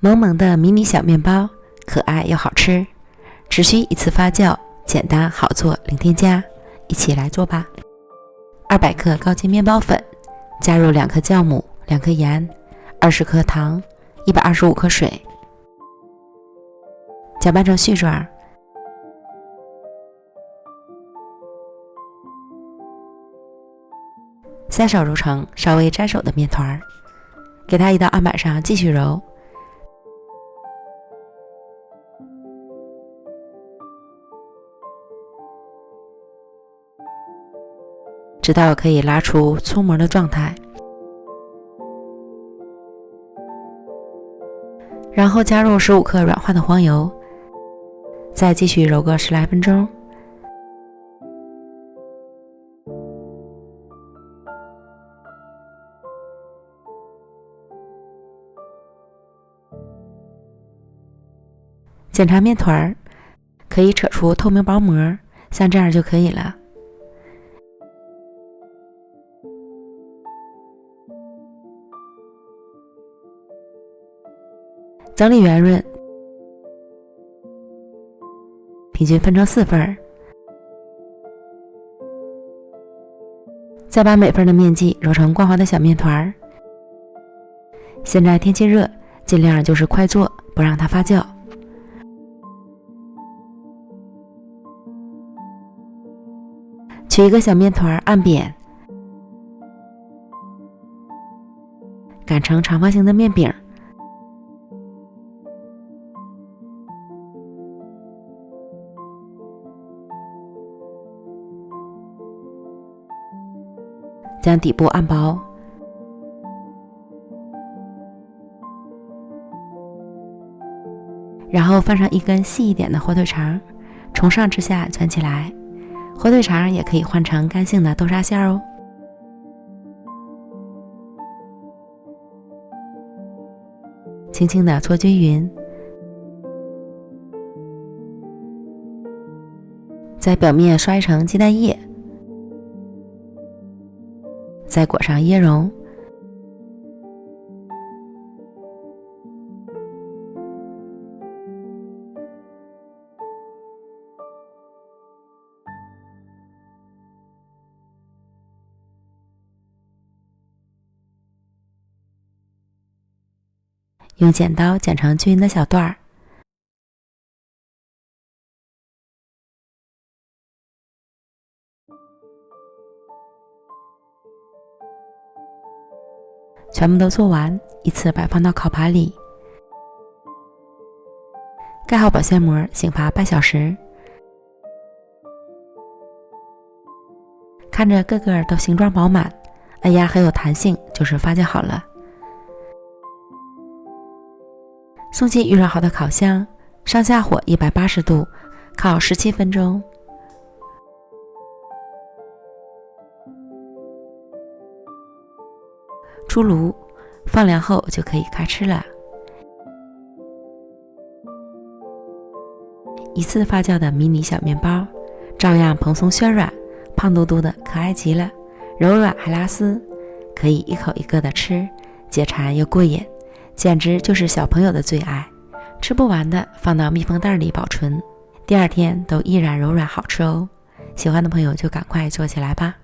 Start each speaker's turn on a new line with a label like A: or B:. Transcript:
A: 萌萌的迷你小面包，可爱又好吃，只需一次发酵，简单好做，零添加，一起来做吧。200克高筋面包粉，加入2克酵母、2克盐、20克糖、125克水，搅拌成絮状，3手揉成稍微沾手的面团，给它移到案板上继续揉，直到可以拉出粗膜的状态，然后加入15克软化的黄油，再继续揉个10来分钟。检查面团可以扯出透明薄膜，像这样就可以了。整理圆润，平均分成4份，再把每份的面积揉成光滑的小面团。现在天气热，尽量就是快做，不让它发酵。取一个小面团按扁，擀成长方形的面饼，将底部按薄，然后放上一根细一点的火腿肠，从上至下卷起来。火腿肠也可以换成干性的豆沙馅哦。轻轻地搓均匀，在表面刷一层鸡蛋液，再裹上椰蓉，用剪刀剪成均匀的小段儿，全部都做完，依次摆放到烤盘里，盖好保鲜膜，醒发半小时。看着个个都形状饱满，哎呀很有弹性，就是发酵好了。送进预热好的烤箱，上下火180度，烤17分钟。出炉，放凉后就可以开吃了。一次发酵的迷你小面包，照样蓬松暄软，胖嘟嘟的，可爱极了，柔软还拉丝，可以一口一个的吃，解馋又过瘾，简直就是小朋友的最爱。吃不完的放到密封袋里保存，第2天都依然柔软好吃哦。喜欢的朋友就赶快做起来吧。